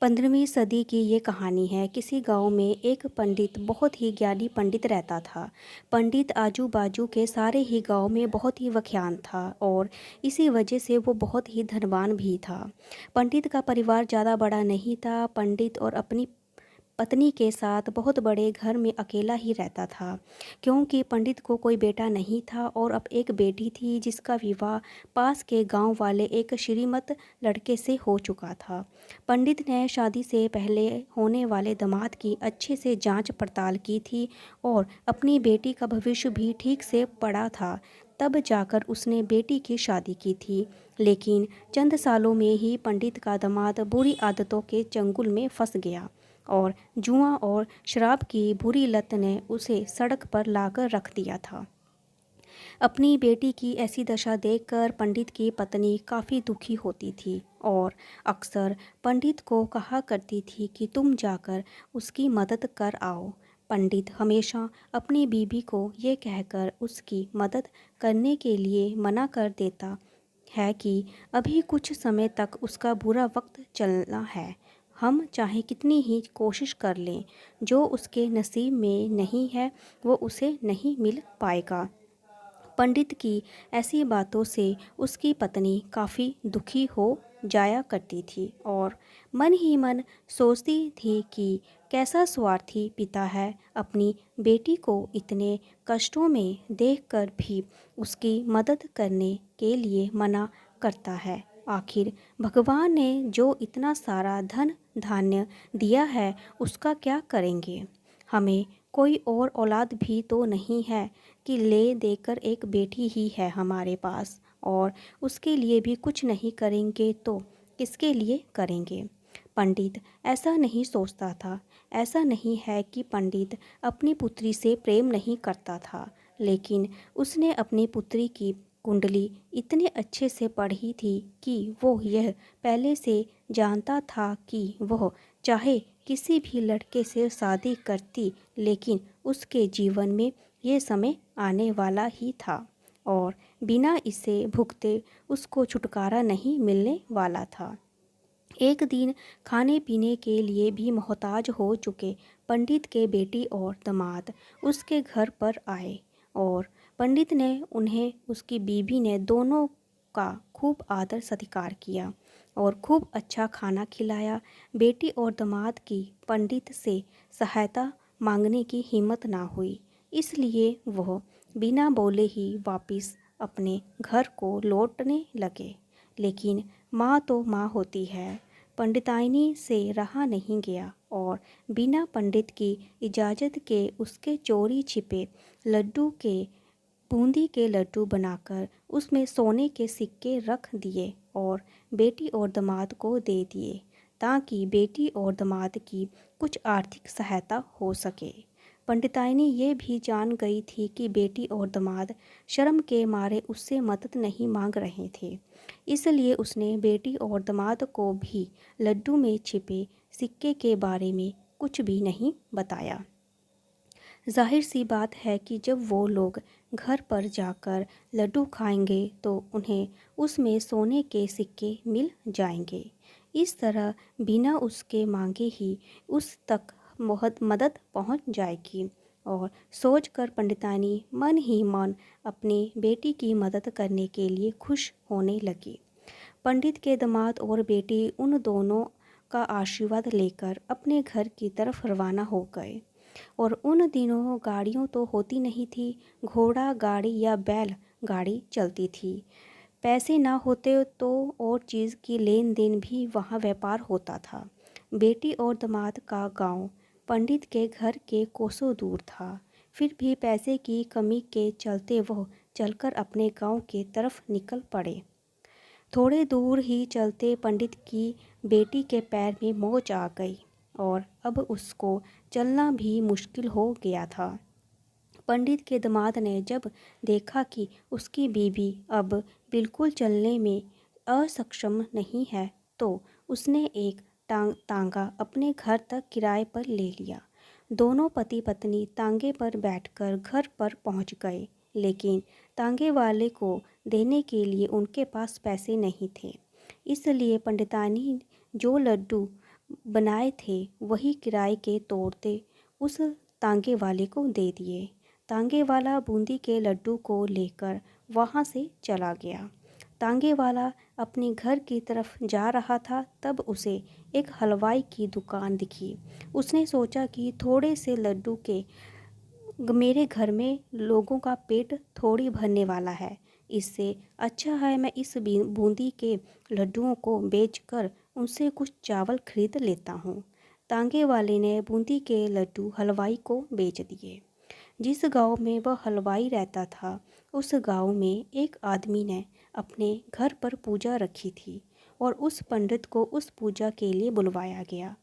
15वीं सदी की ये कहानी है। किसी गांव में एक पंडित, बहुत ही ज्ञानी पंडित रहता था। पंडित आजू बाजू के सारे ही गांव में बहुत ही व्याख्यान था और इसी वजह से वो बहुत ही धनवान भी था। पंडित का परिवार ज़्यादा बड़ा नहीं था। पंडित और अपनी पत्नी के साथ बहुत बड़े घर में अकेला ही रहता था, क्योंकि पंडित को कोई बेटा नहीं था और अब एक बेटी थी जिसका विवाह पास के गांव वाले एक श्रीमंत लड़के से हो चुका था। पंडित ने शादी से पहले होने वाले दामाद की अच्छे से जांच पड़ताल की थी और अपनी बेटी का भविष्य भी ठीक से पढ़ा था। तब जाकर उसने बेटी की शादी की थी। लेकिन चंद सालों में ही पंडित का दामाद बुरी आदतों के चंगुल में फंस गया और जुआ और शराब की बुरी लत ने उसे सड़क पर लाकर रख दिया था। अपनी बेटी की ऐसी दशा देखकर पंडित की पत्नी काफ़ी दुखी होती थी और अक्सर पंडित को कहा करती थी कि तुम जाकर उसकी मदद कर आओ। पंडित हमेशा अपनी बीबी को ये कहकर उसकी मदद करने के लिए मना कर देता है कि अभी कुछ समय तक उसका बुरा वक्त चलना है। हम चाहे कितनी ही कोशिश कर लें, जो उसके नसीब में नहीं है वो उसे नहीं मिल पाएगा। पंडित की ऐसी बातों से उसकी पत्नी काफ़ी दुखी हो जाया करती थी और मन ही मन सोचती थी कि कैसा स्वार्थी पिता है, अपनी बेटी को इतने कष्टों में देखकर भी उसकी मदद करने के लिए मना करता है। आखिर भगवान ने जो इतना सारा धन धान्य दिया है उसका क्या करेंगे। हमें कोई और औलाद भी तो नहीं है कि ले देकर एक बेटी ही है हमारे पास, और उसके लिए भी कुछ नहीं करेंगे तो किसके लिए करेंगे। पंडित ऐसा नहीं सोचता था। ऐसा नहीं है कि पंडित अपनी पुत्री से प्रेम नहीं करता था, लेकिन उसने अपनी पुत्री की कुंडली इतने अच्छे से पढ़ी थी कि वो यह पहले से जानता था कि वह चाहे किसी भी लड़के से शादी करती, लेकिन उसके जीवन में ये समय आने वाला ही था और बिना इसे भुगते उसको छुटकारा नहीं मिलने वाला था। एक दिन खाने पीने के लिए भी मोहताज हो चुके पंडित के बेटी और दामाद उसके घर पर आए और पंडित ने उन्हें, उसकी बीवी ने दोनों का खूब आदर सत्कार किया और खूब अच्छा खाना खिलाया। बेटी और दामाद की पंडित से सहायता मांगने की हिम्मत ना हुई, इसलिए वह बिना बोले ही वापस अपने घर को लौटने लगे। लेकिन माँ तो माँ होती है। पंडिताइनी से रहा नहीं गया और बिना पंडित की इजाज़त के उसके चोरी छिपे लड्डू के बूंदी के लड्डू बनाकर उसमें सोने के सिक्के रख दिए और बेटी और दामाद को दे दिए, ताकि बेटी और दामाद की कुछ आर्थिक सहायता हो सके। पंडिताइनी ये भी जान गई थी कि बेटी और दामाद शर्म के मारे उससे मदद नहीं मांग रहे थे, इसलिए उसने बेटी और दामाद को भी लड्डू में छिपे सिक्के के बारे में कुछ भी नहीं बताया। जाहिर सी बात है कि जब वो लोग घर पर जाकर लड्डू खाएंगे तो उन्हें उसमें सोने के सिक्के मिल जाएंगे। इस तरह बिना उसके मांगे ही उस तक मदद पहुंच जाएगी और सोचकर पंडितानी मन ही मन अपनी बेटी की मदद करने के लिए खुश होने लगी। पंडित के दामाद और बेटी उन दोनों का आशीर्वाद लेकर अपने घर की तरफ रवाना हो गए। और उन दिनों गाड़ियों तो होती नहीं थी, घोड़ा गाड़ी या बैल गाड़ी चलती थी। पैसे ना होते तो और चीज़ की लेन देन भी वहाँ व्यापार होता था। बेटी और दामाद का गांव पंडित के घर के कोसों दूर था, फिर भी पैसे की कमी के चलते वह चलकर अपने गांव के तरफ निकल पड़े। थोड़े दूर ही चलते पंडित की बेटी के पैर में मोच आ गई और अब उसको चलना भी मुश्किल हो गया था। पंडित के दामाद ने जब देखा कि उसकी बीवी अब बिल्कुल चलने में असक्षम नहीं है, तो उसने एक तांगा अपने घर तक किराए पर ले लिया। दोनों पति पत्नी तांगे पर बैठकर घर पर पहुंच गए, लेकिन तांगे वाले को देने के लिए उनके पास पैसे नहीं थे। इसलिए पंडितानी जो लड्डू बनाए थे वही किराए के तोड़ते उस तांगे वाले को दे दिए। तांगे वाला बूंदी के लड्डू को लेकर वहाँ से चला गया। तांगे वाला अपने घर की तरफ जा रहा था, तब उसे एक हलवाई की दुकान दिखी। उसने सोचा कि थोड़े से लड्डू के मेरे घर में लोगों का पेट थोड़ी भरने वाला है। इससे अच्छा है मैं इस बूंदी के लड्डुओं को बेचकर उनसे कुछ चावल खरीद लेता हूँ। तांगे वाले ने बूंदी के लड्डू हलवाई को बेच दिए। जिस गांव में वह हलवाई रहता था, उस गांव में एक आदमी ने अपने घर पर पूजा रखी थी और उस पंडित को उस पूजा के लिए बुलवाया गया।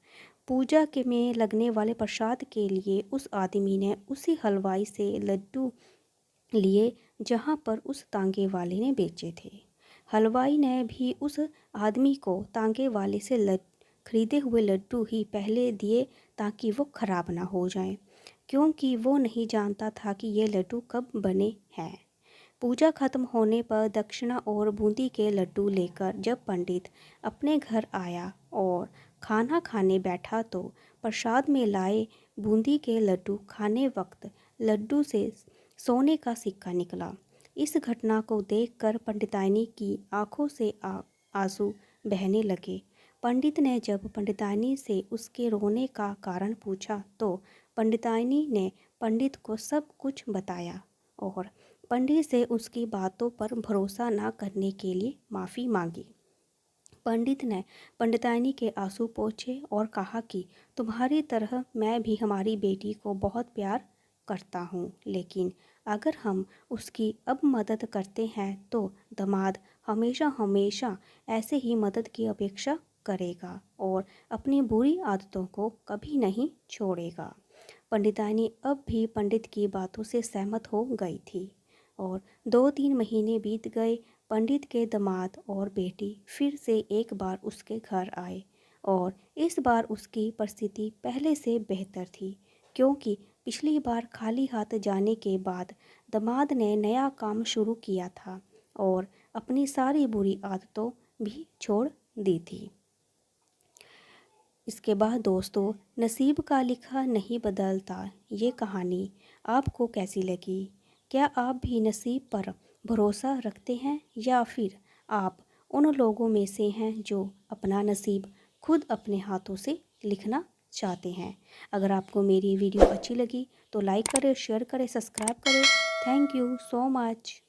पूजा के में लगने वाले प्रसाद के लिए उस आदमी ने उसी हलवाई से लड्डू लिए जहाँ पर उस तांगे वाले ने बेचे थे। हलवाई ने भी उस आदमी को तांगे वाले से खरीदे हुए लड्डू ही पहले दिए ताकि वो खराब ना हो जाएं, क्योंकि वो नहीं जानता था कि ये लड्डू कब बने हैं। पूजा खत्म होने पर दक्षिणा और बूंदी के लड्डू लेकर जब पंडित अपने घर आया और खाना खाने बैठा तो प्रसाद में लाए बूंदी के लड्डू खाने वक्त लड्डू से सोने का सिक्का निकला। इस घटना को देखकर पंडितानी की आंखों से आंसू बहने लगे। पंडित ने जब पंडितानी से उसके रोने का कारण पूछा तो पंडितानी ने पंडित को सब कुछ बताया और पंडित से उसकी बातों पर भरोसा न करने के लिए माफ़ी मांगी। पंडित ने पंडितानी के आंसू पोंछे और कहा कि तुम्हारी तरह मैं भी हमारी बेटी को बहुत प्यार करता हूँ, लेकिन अगर हम उसकी अब मदद करते हैं तो दामाद हमेशा हमेशा ऐसे ही मदद की अपेक्षा करेगा और अपनी बुरी आदतों को कभी नहीं छोड़ेगा। पंडितानी अब भी पंडित की बातों से सहमत हो गई थी और 2-3 महीने बीत गए। पंडित के दामाद और बेटी फिर से एक बार उसके घर आए और इस बार उसकी परिस्थिति पहले से बेहतर थी, क्योंकि पिछली बार खाली हाथ जाने के बाद दामाद ने नया काम शुरू किया था और अपनी सारी बुरी आदतों भी छोड़ दी थी। इसके बाद दोस्तों, नसीब का लिखा नहीं बदलता ये कहानी आपको कैसी लगी? क्या आप भी नसीब पर भरोसा रखते हैं या फिर आप उन लोगों में से हैं जो अपना नसीब खुद अपने हाथों से लिखना चाहते हैं? अगर आपको मेरी वीडियो अच्छी लगी तो लाइक करें, शेयर करें, सब्सक्राइब करें। Thank you so much.